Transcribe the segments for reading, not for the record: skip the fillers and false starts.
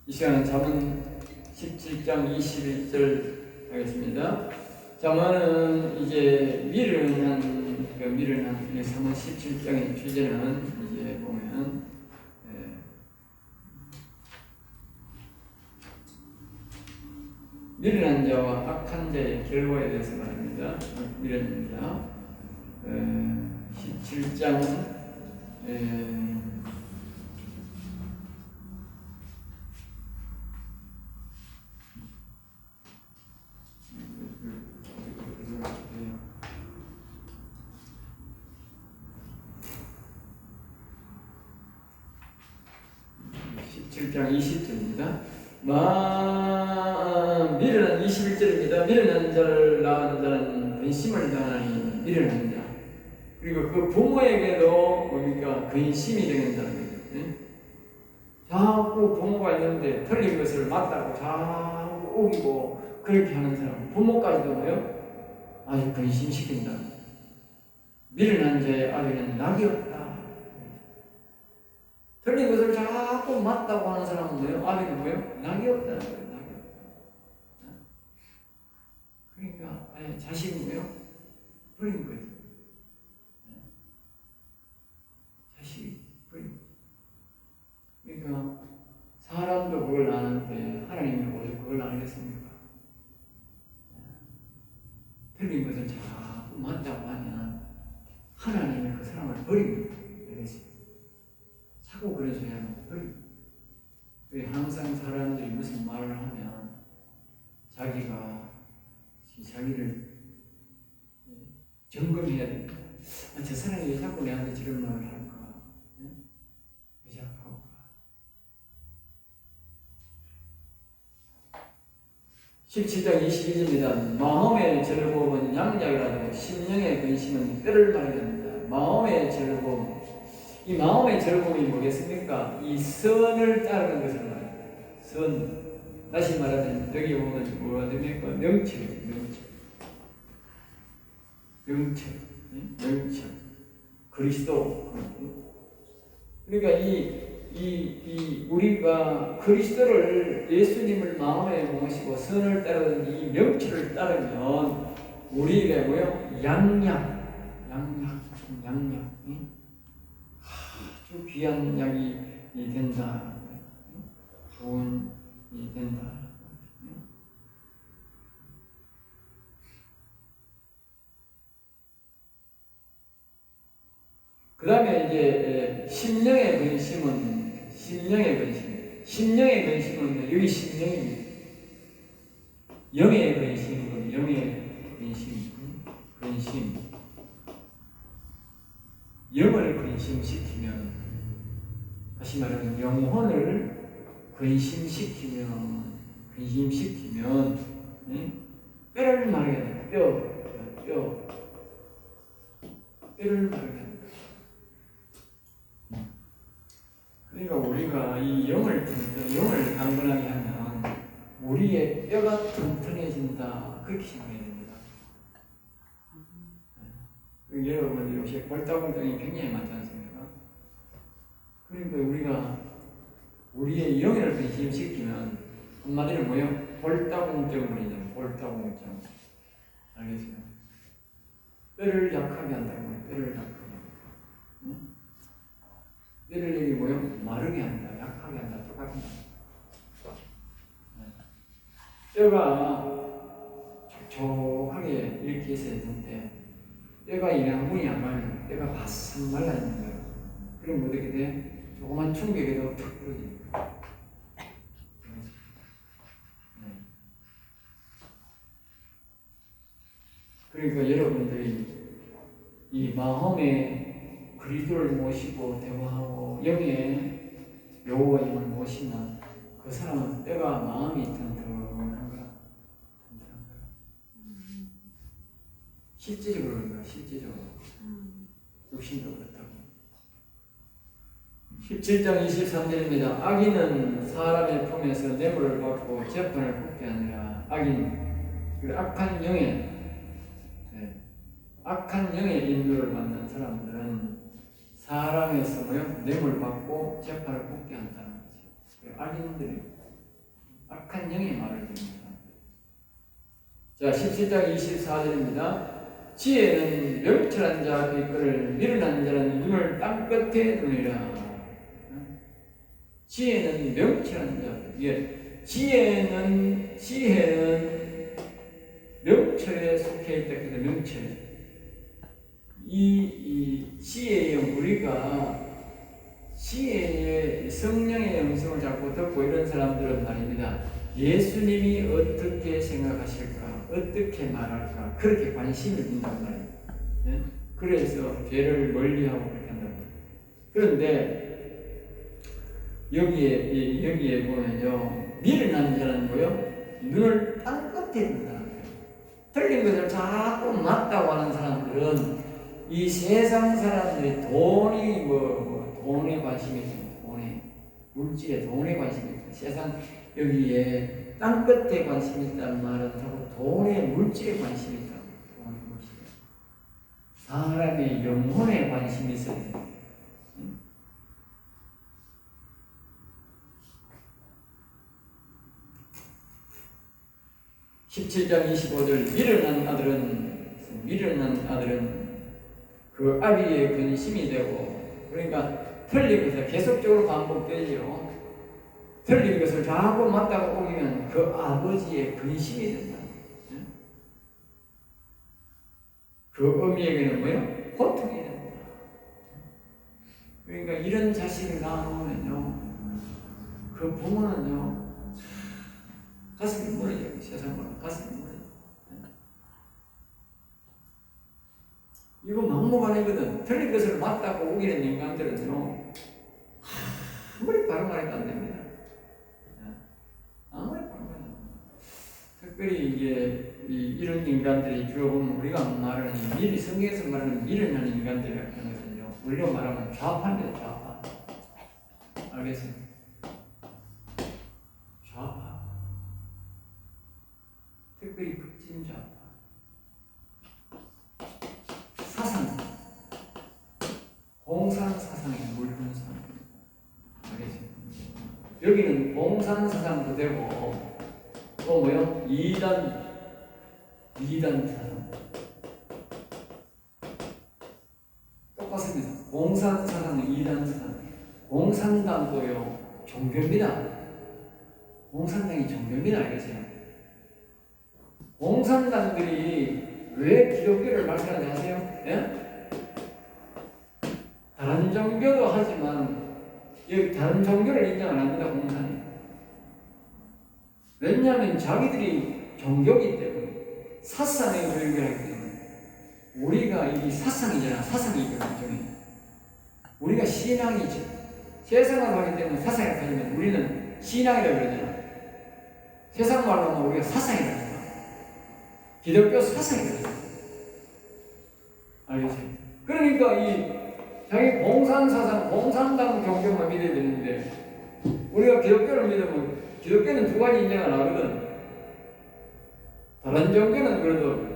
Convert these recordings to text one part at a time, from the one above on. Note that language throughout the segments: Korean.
이 시간은 잠언 17장 21절 하겠습니다. 잠언은 이제 미련한 잠언 17장의 주제는 이제 보면 미련한 자와 악한 자의 결과에 대해서 말합니다. 미련한 자 17장 17장 20절입니다. 미련한 21절입니다. 미련한 자를 낳은 자는 근심을 당하니 미련한 자. 그리고 그 부모에게도 뭡니까? 근심이 되는 자입니다. 자꾸 부모가 있는데 틀린 것을 맞다고 자꾸 우기고 그렇게 하는 사람, 부모까지도 뭐요? 아주 근심시킨다. 미련한 자의 아비는 낙이 없다. 틀린 것을 자꾸 맞다고 하는 사람은 뭐예요? 아비는 뭐예요? 낙이 없다. 낙이 없다. 그러니까 자식은 뭐예요? 버린 거지. 자식이 버린 거지. 그러니까 사람도 그걸 아는데 하나님이 오늘 그걸 알겠습니까? 틀린 것을 자꾸 맞다고 하면 하나님이 그 사람을 버립니다. 자꾸 그런 소리 하면 버립니다. 항상 사람들이 무슨 말을 하면 자기를 점검해야 됩니다. 저 사람이 왜 자꾸 내한테 저런 말을 할까? 왜 자꾸 할까? 17장 22절입니다. 마음의 즐거움은 양약이라도 심령의 근심은 뼈를 마르게 합니다. 마음의 즐거움, 이 마음의 즐거움이 뭐겠습니까? 이 선을 따르는 것을 말합니다. 선. 다시 말하자면 여기 보면 뭐가 됩니까? 명철. 그리스도. 그러니까 우리가 그리스도를, 예수님을 마음에 모시고 선을 따르는 이 명철을 따르면 우리에게 뭐요? 양약. 아주 귀한 약이 된다. 좋은 이 된다. 그 다음에 이제 심령의 근심은 여기 심령입니다. 영의 근심은 근심. 영을 근심시키면, 다시 말하면 영혼을 근심시키면 뼈를 마르게 됩니다. 뼈를 마르게 됩니다. 그러니까 우리가 이 영을 강건하게 하면 우리의 뼈가 튼튼해진다. 그렇게 생각해야 됩니다. 여러분 요새 골다공증이 굉장히 많지 않습니까? 그러니까 우리가 우리의 영을 근심시키면 한마디로 뭐예요? 골다공증을 이제 골다공증. 알겠어요? 뼈를 약하게 한다고 해요. 뼈를 약하게 한다. 뼈를 여기 뭐예요? 마르게 한다. 약하게 한다. 똑같은 거. 뼈가 촉촉하게 이렇게 있어야 되는데 뼈가 양분이 안 말면 뼈가 바싹 말라 있는 거예요. 그럼 어떻게 돼? 조그만 충격에도 툭 부러집니다. 그러니까 여러분들이 이 마음에 그리스도를 모시고 대화하고 영의 여호와님을 모시면 그 사람은 뼈가 마음이 튼튼한 거야. 실제적으로 그런 거야. 육신도 그렇다고. 17장 23절입니다. 악인은 사람의 품에서 뇌물을 받고 재판을 받게 하느라. 악인, 악한 영의 인도를 받는 사람들은 사람에서 뇌물 받고 재판을 받게 한다는 거죠. 악인들이 악한 영의 말을 듣는 사람. 자, 17장 24절입니다. 지혜는 명철한 자 앞에 있거늘 미련한 자는 눈을 땅끝에 두니라. 지혜는 명철한 자. 예, 지혜는 명철에 속해 있다. 그래서 명철. 이 지혜의 우리가 지혜의 성령의 음성을 자꾸 듣고 이런 사람들은 말입니다. 예수님이 어떻게 생각하실까? 어떻게 말할까? 그렇게 관심을 둔단 말이에요. 예? 그래서 죄를 멀리하고 그렇게 한단 말이에요. 그런데 여기에 보면요, 미련한 자는 뭐요? 눈을 땅끝에 둔다. 틀린 것을 자꾸 맞다고 하는 사람들은 이 세상 사람들이 돈에 관심이 있습니다. 물질에 돈에 관심이 있습니다. 세상 여기에 땅끝에 관심이 있다는 말은 하고 돈에 물질에 관심이 있다고. 돈에 물질에. 사람의 영혼에 관심이 있어야 돼요. 17장 25절 미련한 아들은 그 아비의 근심이 되고, 그러니까 틀린 것을 계속적으로 반복되지요. 틀린 것을 자꾸 맞다고 오기면 그 아버지의 근심이 된다. 그 어미에게는 뭐예요? 고통이 된다. 그러니까 이런 자식을 낳아놓으면요, 그 부모는요, 가슴이 무너져요. 세상으로 가슴이 무너져요. 이거 막목 아니거든. 틀린 것을 맞다고 우기는 인간들은요, 아무리 바른 말해도 안 됩니다. 아무리 바른 말해도 안 됩니다. 특별히 이런 인간들이 주로 보면 우리가 말하는 성경에서 말하는 미련한 인간들 같은 것은요, 우리로 말하면 좌파입니다. 좌파. 알겠어요? 좌파. 특별히 극진 좌파. 사상. 공산 사상에 물든 사람입니다. 알겠어요? 여기는 공산 사상도 되고, 또 뭐요? 이단 사상. 똑같습니다. 공산 사상은 이단 사상. 공산당도요, 종교입니다. 공산당이 종교입니다. 알겠어요? 공산당들이 왜 기독교를 말살하지 아세요? 예? 다른 종교도 하지만 여기 다른 종교를 인정 안 합니다. 공산이. 왜냐하면 자기들이 종교이기 때문에, 사상의 교육을 하기 때문에. 우리가 이 사상이잖아. 사상이거든요. 우리가 신앙이죠. 세상을 하기 때문에 사상을 가지면 우리는 신앙이라고 그러잖아. 세상 말로 하면 우리가 사상이라고 그러잖아. 기독교 사상이라고 그러잖아. 알겠어요? 그러니까 자기 공산사상, 공산당 종교만 믿어야 되는데, 우리가 기독교를 믿으면 기독교는 두 가지 인정을 안 하거든. 다른 종교는 그래도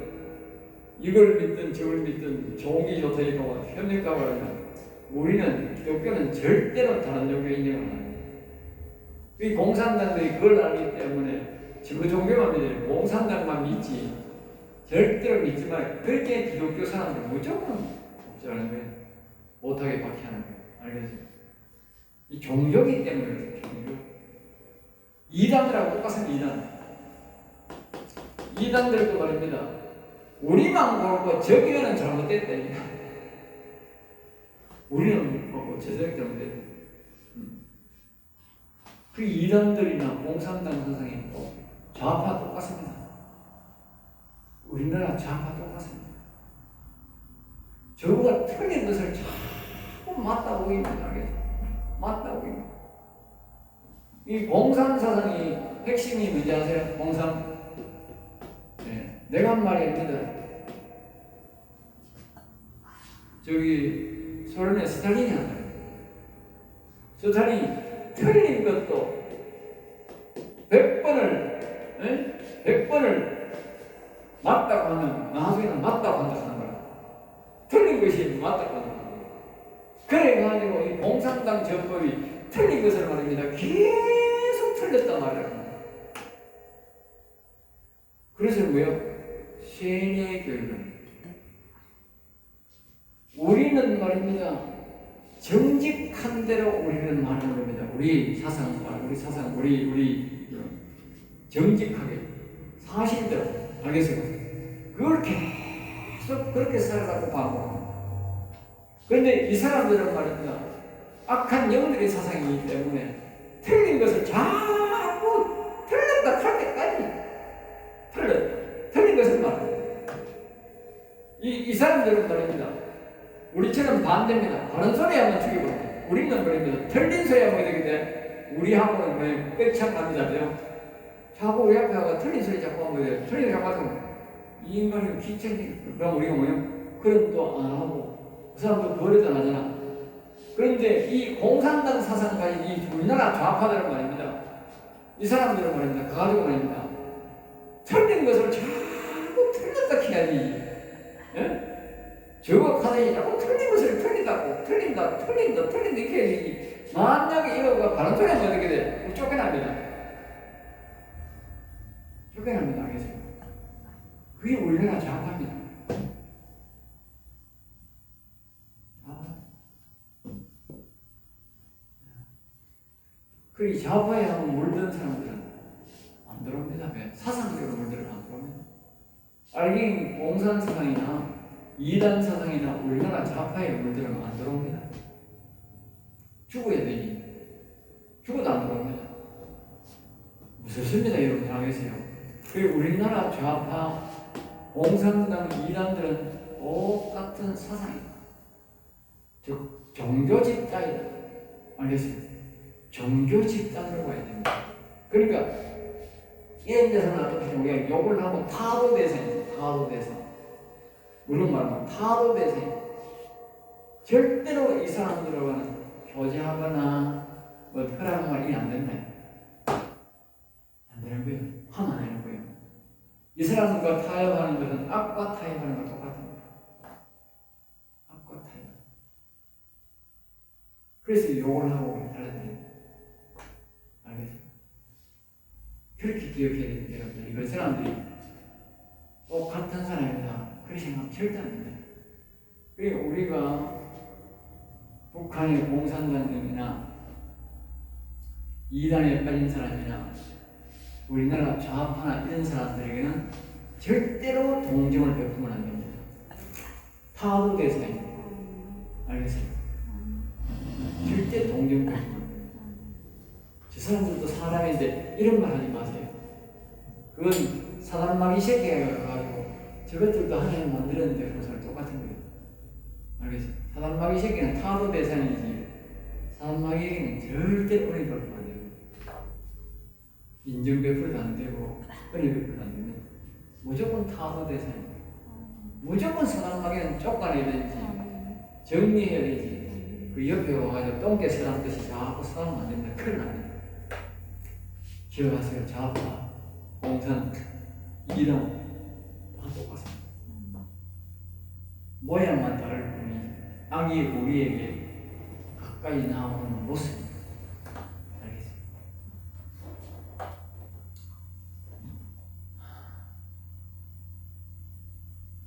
이걸 믿든 저걸 믿든 좋은 게 좋다 이거 협력하고 하면, 우리는 기독교는 절대로 다른 종교 인정을 안 해요. 이 공산당들이 그걸 알기 때문에 그 종교만 믿어요. 공산당만 믿지 절대로 믿지 말아요. 그렇게 기독교 사람들 무조건 없자는 거예요. 못하게 박해하는 거예요. 알겠어요? 이 종교이기 때문에 그래요. 종교. 이단들하고 똑같습니다. 이단들도 말입니다. 우리만 모르고 저기는 잘못됐다니까. 우리는 모르고 저기 잘못됐다. 그 이단들이나 공산당 사상이 또 좌파 똑같습니다. 우리나라 좌파 똑같습니다. 저거가 틀린 것을 자꾸 맞다고 보이면 알겠어요. 맞다고 보이면. 이 공산 사상이 핵심이 뭔지 아세요? 공산. 네. 내가 한 말이 아닙니다. 저기 소련의 스탈린이 한 말이에요. 스탈린이 틀린 것도 100번을 맞다고 하면 나중에는 맞다고 한다고 하는 거야. 틀린 것이 맞다고 하는 거야. 그래가지고 이 공산당 정법이 틀린 것을 말입니다. 계속 틀렸단 말이야. 그래서 뭐요? 세뇌 교육은 우리는 말입니다. 정직한 대로 우리는 말하는 겁니다. 우리 사상, 우리 정직하게 사실대로 알겠어요? 그걸 계속 그렇게 살아가고 봐고. 그런데 이 사람들은 말입니다. 악한 영들의 사상이기 때문에 틀린 것을 자꾸 틀렸다 할 때까지 틀린 것을 말합니다. 이 사람들은 말입니다. 우리처럼 반대입니다. 바른 소리 하면 죽여버립니다. 우리는 말입니다. 틀린 소리 하면 어떻게 돼? 우리하고는 왜 빽창납니다. 자꾸 우리 앞에 와가 틀린 소리 자꾸 하면 돼요. 틀린 소리 자꾸 하면 이 인간이 귀찮게. 그럼 우리가 뭐예요? 그럼 또 안 하고 그 사람도 거래도 안 하잖아. 그런데 이 공산당 사상가인 이 우리나라 좌파들은 말입니다. 이 사람들은 말입니다. 가가지고 말입니다. 틀린 것을 자꾸 틀렸다 해야지. 예? 저거 가다니 자꾸 틀린 것을 틀린다 이렇게 해야지. 만약에 이거가 바른 소리 하면 어떻게 돼? 쫓겨납니다. 알겠어요? 그게 우리나라 좌파입니다. 그 좌파에 한번 물든 사람들은 안 들어옵니다. 사상적으로 물들은 안 들어옵니다. 알갱이 공산 사상이나 이단 사상이나 우리나라 좌파에 물들은 안 들어옵니다. 죽어야 되니 죽어도 안 들어옵니다. 무섭습니다. 여러분 알겠어요? 그리고 우리나라 좌파 공산당 이단들은 똑같은 사상이다. 즉 종교 집단이다. 알겠어요? 종교 집단으로 가야 됩니다. 그러니까 이런 데서는 어떻게 우리가 욕을 하고 타도 대상입니다. 타도 대상. 물론 말하면 타도 대상. 절대로 이 사람들하고는 교제하거나 뭐 허락한 말이 안 된다. 안 되는 거예요. 하면 안 되는 거예요. 이 사람들과 타협하는 것은 악과 타협하는 것 똑같은 거예요. 악과 타협. 그래서 욕을 하고 달라져요. 알겠어요? 그렇게 기억해야 됩니다, 여러분들. 이걸 사람들이 똑같은 사람이다. 그렇게 생각하면 절대 안 됩니다. 그리고 우리가 북한의 공산당이나 이단에 빠진 사람이나 우리나라 좌파나 이런 사람들에게는 절대로 동정을 베풀면 안 됩니다. 타도 대상입니다. 알겠어요? 절대 동정 베풀면 안 됩니다. 저 사람들도 사람인데 이런 말 하지 마세요. 그건 사단마귀 새끼가 가지고 저것들도 하나님 만들었는데 그런 사람 똑같은 거예요. 알겠어요? 사단마귀 새끼는 타도 대상이지 사단마귀에게는 절대 은혜 베풀면 안 됩니다. 인정 베풀도 안 되고 은혜 베풀도 안 됩니다. 무조건 타도 대상입니다. 무조건 사단마귀는 쫓아내야 되지 정리해야 되지 그 옆에 와가지고 똥개 서랍듯이 자꾸 싸우면 안 됩니다. 큰일 납니다. 기억하세요. 좌파, 공산, 이단 다 똑같습니다. 모양만 다를 뿐이 악이 우리에게 가까이 나오는 모습입니다. 알겠습니다.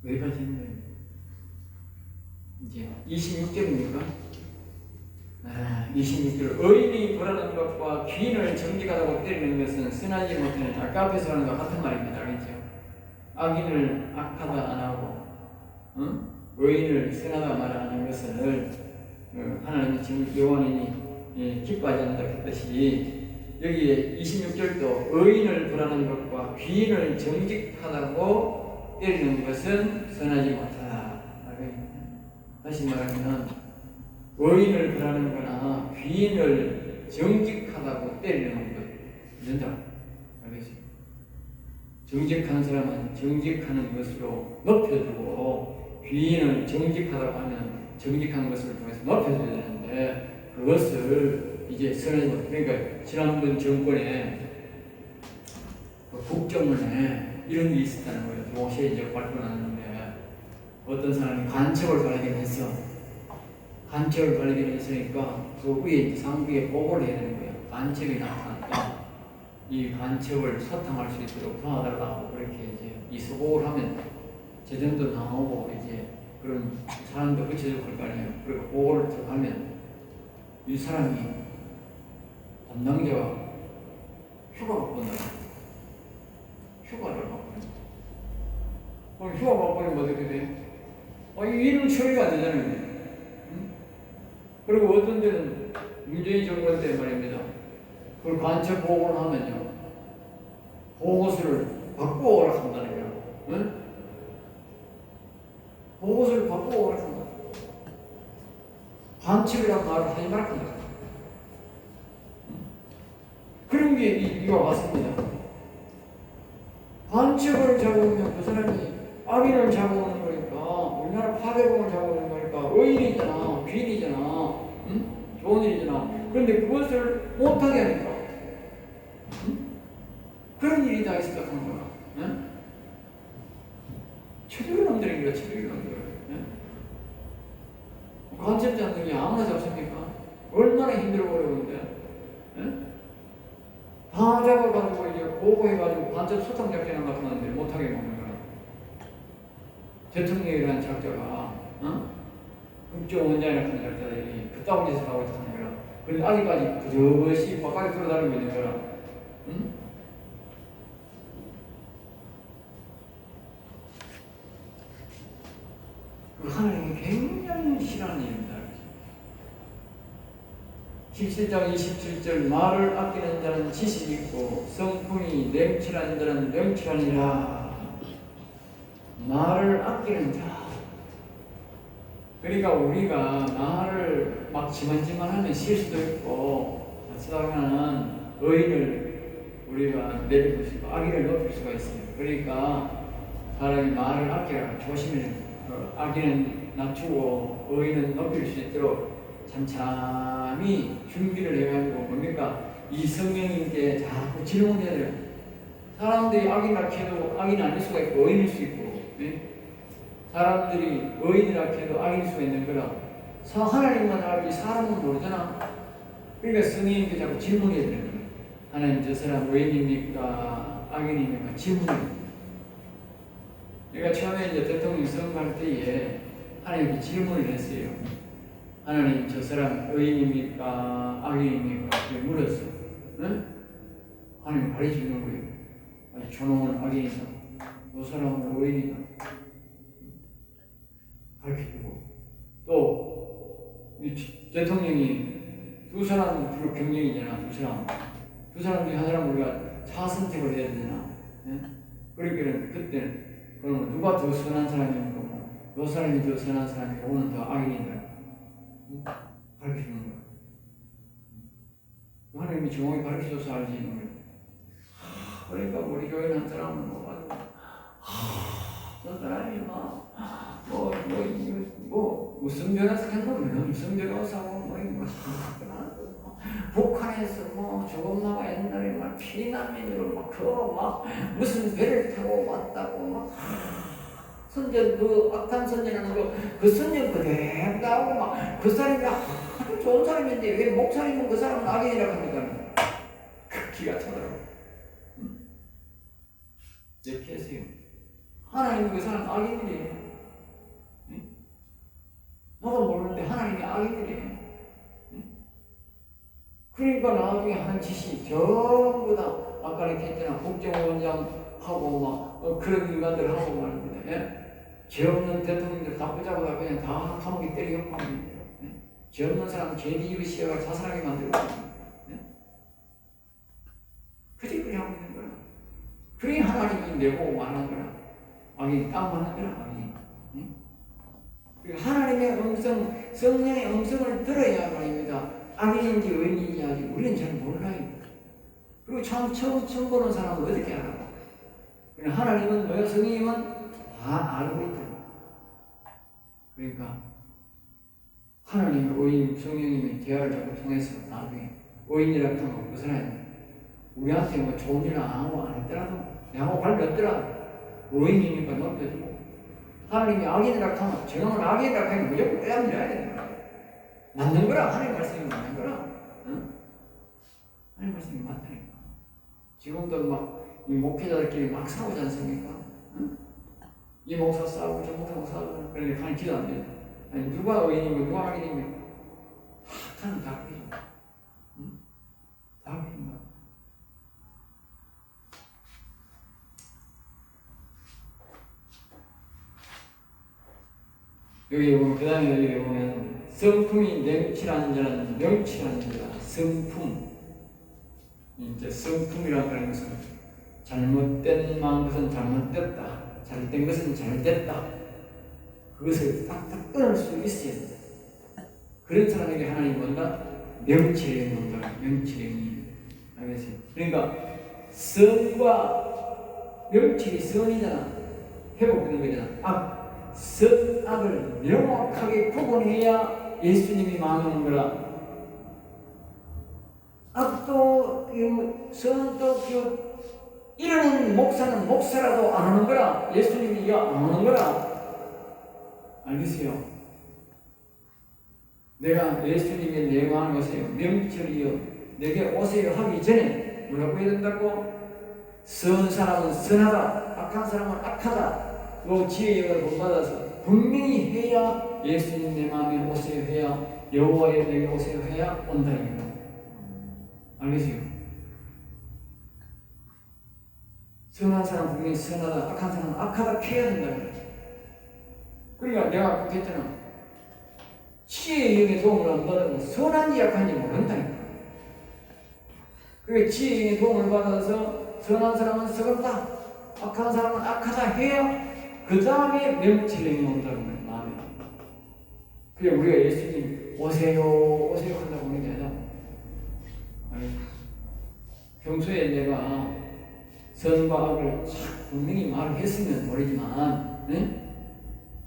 여기까지 했네요. 이제 26절입니까? 26절 의인이 벌하는 것과 귀인을 정직하다고 때리는 것은 선하지 못하는 아까 앞에서 하는 것 같은 말입니다. 알겠죠? 악인을 악하다 안 하고 의인을 선하다 말하는 것을 하나님이 지금 요한이 기뻐하지 않는다 했듯이 여기에 26절도 의인을 벌하는 것과 귀인을 정직하다고 때리는 것은 선하지 못하다. 다시 말하면 의인을 벌하는 거나 귀인을 정직하다고 때리는 것 된다. 알겠어요? 정직한 사람은 정직하는 것으로 높여주고 귀인을 정직하다고 하면 정직한 것을 통해서 높여줘야 되는데 그것을 이제 선하지 못. 그러니까 지난번 정권에 그 국정원에 이런 게 있었다는 거예요. 요새 이제 발표났는데 어떤 사람이 간첩을 발견했어. 간첩을 발견했으니까 그 위에 상부에 보고를 해야 되는 거예요. 간첩이 나타났다. 이 간첩을 소탕할 수 있도록 도와달라고 그렇게 이제 이 수고를 하면 재정도 나오고 이제 그런 사람도 붙여주고 할 거 아니에요. 그리고 보고를 들어가면 이 사람이 담당자가 휴가를 본다. 휴가를 받고. 그럼 휴가 받고 어떻게 돼? 이 일은 처리가 안 되잖아요. 응? 그리고 어떤 데는 문재인 정권 때 말입니다. 그걸 간첩 보고를 하면요. 보고서를 바꾸어라 한다는 거예요. 응? 보고서를 바꾸어라 한다. 간첩이라는 말을 하지 말라 한다. 그런 게 이와 같습니다. 간첩을 잡으면 그 사람이 악인을 잡아오는 거니까, 우리나라 파괴범을 잡아오는 거니까 의인이잖아, 귀인이잖아, 응? 좋은 일이잖아. 그런데 그것을 못하게 하니까, 응? 그런 일이 다 있었다는 거야. 응? 최적의 놈들입니다, 최적의 놈들. 응? 간첩 잡는 게 아무나 잡습니까? 얼마나 힘들어 어려운데, 응? 다 잡아가지고 이제 보고해가지고 간첩 소탕 작전을 나타났는데 못하게 먹는 거야. 대통령이라는 작자가, 국정원장이라는 작자들이 그따위 짓을 하고 있다는 거야. 그런데 아직까지 그저것이 바깥에 돌아다니고 있는 거야. 응? 그 하나님이 굉장히 싫어하는 일입니다. 17장 27절 말을 아끼는 자는 지식이 있고 성품이 냉철한 자는 명철하니라. 말을 아끼는 자. 그러니까 우리가 말을 막 지만지만하면 실수도 있고 쓰다가는 의인을 우리가 내릴 수 있고 악인을 높일 수가 있어요. 그러니까 사람이 말을 아껴라. 조심해. 악인은 낮추고 의인은 높일 수 있도록 참참히 준비를 해가지고 뭡니까? 이 성령님께 자꾸 질문해야 돼요. 사람들이 악인이라 해도 악인이 아닐 수가 있고 의인일 수 있고, 네? 사람들이 의인이라 해도 악인일 수가 있는 거라. 하나님만 알지 사람은 모르잖아. 그러니까 성령님께 자꾸 질문해야 되는 거예요. 하나님, 저 사람 의인입니까? 악인입니까? 질문해요. 그러니까 처음에 이제 대통령 선거할 때에 하나님께 질문을 했어요. 하나님, 저 사람 의인입니까? 악인입니까? 그렇게 물었어요. 응? 하나님 가르치는 거예요. 아니, 저놈은 악인이다. 저 사람은 의인이다. 가르치고 또 대통령이 두 사람 주로 경쟁이잖아. 두 사람 중에 한 사람 우리가 차 선택을 해야 되잖아. 응? 그러니까 그때는 그러면 누가 더 선한 사람인 거고, 저 사람이 더 선한 사람이고, 오는 더 악인이다. 가르치는 거야. 하나님이 정확히 가르쳐줘서 알지, 이런 걸. 그러니까 우리 교회는 한 사람은 뭐 가지고, 저 사람이 무슨 변호사 했노면 무슨 변호사고, 북한에서 조금마가 옛날에 피난민으로 무슨 배를 타고 왔다고 선전 악한 선전하는 그 선전 그대로 나오고 그 사람이 아주 좋은 사람인데 왜 목사님은 그 사람은 악인이라고 합니까? 그 기가 차더라고. 이렇게 하세요. 하나님은 그 사람 악인이래. 너가 모르는데 하나님이 악인이래. 그러니까 나중에 한 짓이 전부 다 아까 이렇게 했잖아. 국정원장하고 그런 인간들 하고 말입니다. 예? 죄 없는 대통령들 다 붙잡아가 그냥 다 감옥에 때리고 말입니다. 예? 죄 없는 사람 죄 뒤집어 씌워가 자살하게 만들고 예? 그게 그렇게 하고 있는 거야. 그래 하나님이 내고 말하는 거야. 악인이 딱 맞는 거야. 악인이. 예? 하나님의 음성, 성령의 음성을 들어야 말입니다. 악인인지 의인인지 아직 우리는 잘 몰라요. 그리고 처음 보는 사람은 어떻게 알아? 하나님은 뭐야? 성령님은 다 알고 있다. 그러니까 하나님의 의인, 성령님의 대화를 자꾸 통해서 나중에 의인이라고 하면 그 사람이 우리한테 뭐 좋은 일 안 하고 안 했더라도 내하고 발렸더라도 의인이니까 높여주고 하나님이 악인이라고 하면 저놈은 악인이라고 하면 무조건 빼앗겨야 되는 거야. 맞는 거라. 하나님 말씀이 맞는 거라. 응? 하나님 말씀이 맞다니까. 지금도 막 이 목회자들끼리 막 싸우지 않습니까? 응? 이 목사 싸우고 저 목사 싸우고 그러니까 가만히 기도 안 돼요. 아니 누가 의인이고 누가 악인이고 다 그래요. 응? 다 그런다. 여기 보면 그 다음에 여기 보면 성품이 냉칠한 자는 명칠한 자다. 성품 이제 성품이라고 하는 것은 잘못된 것은 잘못됐다. 잘된 것은 잘됐다. 그것을 딱딱 끊을 수 있어야 된다. 그런 사람에게 하나님 뭔가 명철의 뭔가 명철의 의. 알겠어요? 그러니까 선과 명철이 선이잖아. 회복되는 거잖아. 선악을 명확하게 구분해야 예수님이 마음에 오는 거라. 악도 선도 이러는 목사는 목사라도 안 하는 거라. 예수님이 이거 안 하는 거라. 알겠어요? 내가 예수님의 내 마음에 오세요. 명철이여 내게 오세요 하기 전에 뭐라고 해야 된다고? 선한 사람은 선하다. 악한 사람은 악하다. 그 지혜의 영을 본받아서 분명히 해야 예수님 내 마음에 오세요 해야 여호와의 내게 오세요 해야 온다 이거다. 알겠어요? 선한 사람 분명히 선하다, 악한 사람은 악하다 해야 된다. 그러니까 내가 아까 했잖아. 지혜의 영의 도움을 안 받으면 선한지 악한지 모른다니까. 그러니까 지혜의 영의 도움을 받아서 선한 사람은 선하다, 악한 사람은 악하다 해야 그 다음에 명철이 온다는 거예요. 마음에. 그래 우리가 예수님 오세요 오세요 한다고 하는 게 아니라 평소에 내가 선과 악을 분명히 말을 했으면 모르지만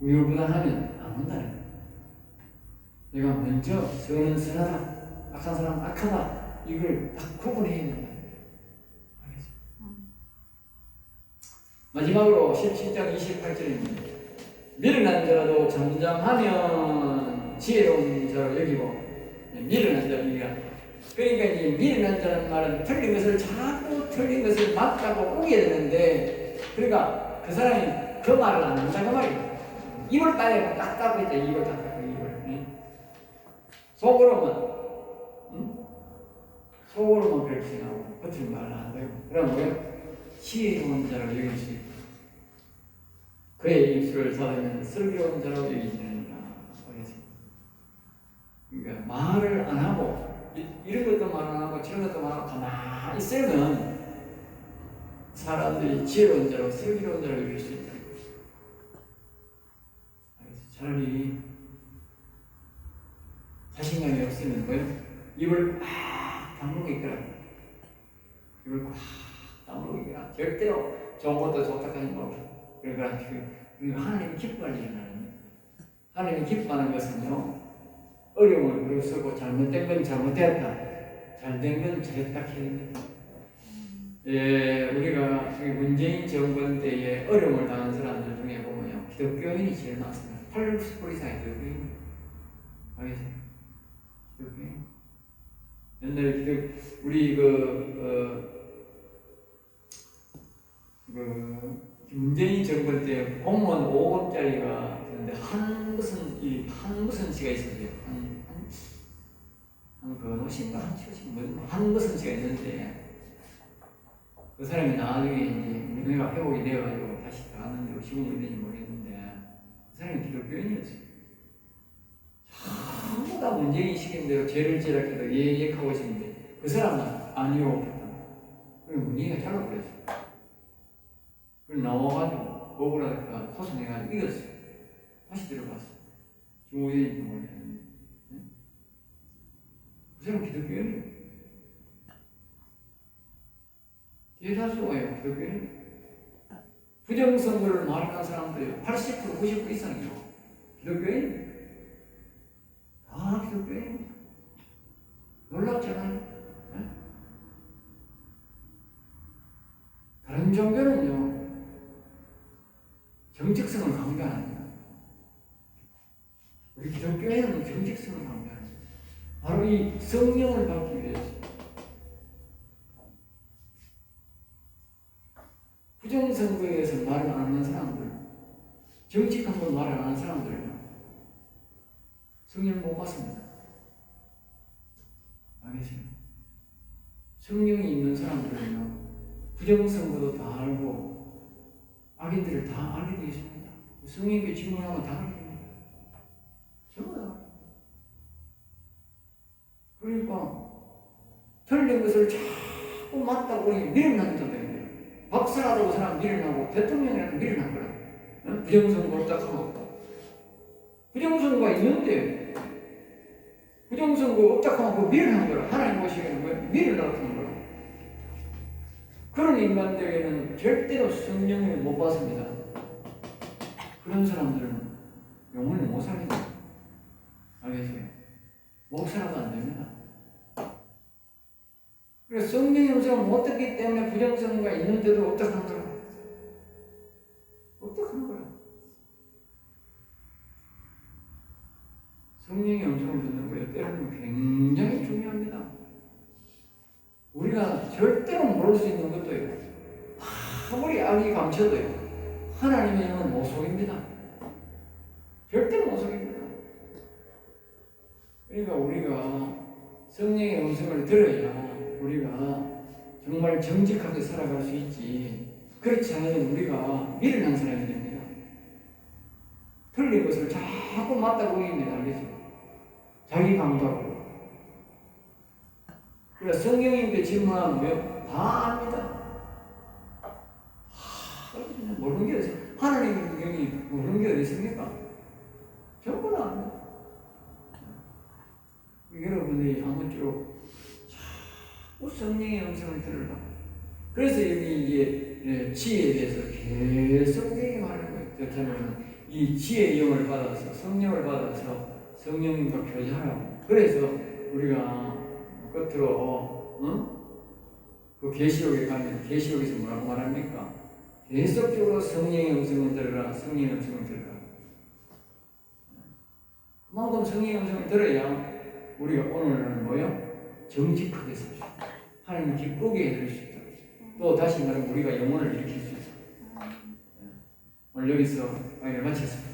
우유부단하면 안 온다는 거예요. 내가 먼저 선은 선하다, 악한 사람은 악하다 이걸 딱 구분해야 된다. 알겠죠? 마지막으로 17장 28절입니다. 미련한 자라도 잠잠하면 지혜로운 자로 여기고 미련한 자입니다. 그러니까 이제 미련한 자라는 말은 틀린 것을 자꾸 틀린 것을 맞다고 우겨야 되는데 그러니까 그 사람이 그 말을 안 한다 그 말이에요. 입을 따야 딱 있다. 입을 딱 닦고 입을 속으로만 속으로만 그렇게 생각하고 겉으로 말을 안 되고 그럼 뭐예요? 지혜로운 자로 여길 수 있고 그의 입술을 닫으면 슬기로운 자로 여기지는가. 그러니까 말을 안 하고 이런 것도 말 안 하고 저런 것도 말 안 하고 가만히 있으면 사람들이 지혜로운 자로 슬기로운 자로 여길 수 있다. 차라리 자신감이 없으면 뭐예요? 입을 꽉 다물고 있거라. 입을 꽉 다물고 있거라. 절대로 좋은 것도 좋다고 하지 말고. 그러니까 하나님이 기뻐할 일은 아닙니다. 하나님이 기뻐하는 것은요, 어려움을 무릅쓰고 잘못된 건 잘못되었다, 잘된 건 잘했다 해야 됩니다. 우리가 문재인 정권 때에 어려움을 당한 사람들 중에 보면요, 기독교인이 제일 많습니다. 80% 이상의 기독교인. 알겠어요? 기독교인. 옛날에 우리 문재인 정권 때 공무원 5억짜리가 되는데 한 무슨 씨가 있었대요. 한 건호신가 한 무슨 씨가 있는데 그 사람이 나중에 이제 우리가 회복이 되어가지고 다시 들어갔는데 지금 있는지 모르겠는데 그 사람이 기독교인이었어요. 전부 다 문재인이 시킨 대로 죄를 지라해도 예약하고 있었는데 그 사람은 아니요. 그리고 문재인이 잘라버렸어요. 그리고 나와가지고 억울하니까 소송해가지고 이겼어요. 다시 들어갔어요. 지금 어디인지 모르겠는데 그 사람 기독교인이에요. 대다수가요 기독교인. 부정선거를 말하는 사람들이 80% 90% 이상이요 기독교인. 다 기독교인. 놀랍잖아요. 네? 다른 종교는요 정직성을 강조합니다. 우리 기독교에는 정직성을 강조합니다. 바로 이 성령을 받기 위해서. 부정선거에 대해서 말을 안 하는 사람들, 정직한 걸 말 안 하는 사람들은요, 성령을 못 받습니다. 알겠어요? 성령이 있는 사람들은요, 부정선거도 다 알고, 악인들을 다 알게 되어 있습니다. 성령께 질문하면 다 알게 됩니다. 전부 다. 그러니까, 틀린 것을 자꾸 맞다고 밀어나는 자들이에요. 박사라고 사람 밀어나고, 대통령이라도 밀어난 거라. 부정선거 딱 하고. 부정선거가 있는데, 부정선거 없다고 하고 밀어난 거라. 하나님 보시기에는 왜 밀어나고 하는 거라. 그런 인간들에게는 절대로 성령을 못 받습니다. 그런 사람들은 영혼을 못 살립니다. 알겠어요? 못 살아도 안 됩니다. 그래서 성령의 음성을 못 듣기 때문에 부정선거가 있는데도 없다고 하는 거라. 없다고 하는 거라. 성령의 음성을 듣는 거예요. 때로는 굉장히 중요합니다. 우리가 절대로 모를 수 있는 것도요. 아무리 악이 감춰도요. 하나님의 영은 못 속입니다. 절대로 못 속입니다. 그러니까 우리가 성령의 음성을 들어야 우리가 정말 정직하게 살아갈 수 있지. 그렇지 않으면 우리가 미련한 사람이 됩니다. 틀린 것을 자꾸 맞다고 얘기합니다. 알겠죠? 자기 강도하고. 그러니까 성령님께 질문하면 다 압니다. 모르는 게 어디, 하나님의 영이 모르는 게 어디 있습니까? 전부 다 압니다. 여러분들이 한번 쭉 자꾸 성령의 음성을 들으라. 그래서 여기 이제 지혜에 대해서 계속 얘기하는 거예요. 어떻게 하면 이 지혜의 영을 받아서 성령을 받아서 성령님과 교제하라고. 그래서 우리가 끝으로 그 계시록에 가면 계시록에서 뭐라고 말합니까? 계속적으로 성령의 음성을 들으라. 성령의 음성을 들으라. 그만큼 성령의 음성을 들어야 우리가 오늘은 뭐요? 정직하게 살 수 있다. 하나님을 기쁘게 해드릴 수 있다. 또 다시 말하면 우리가 영혼을 일으킬 수 있다. 오늘 여기서 마치겠습니다.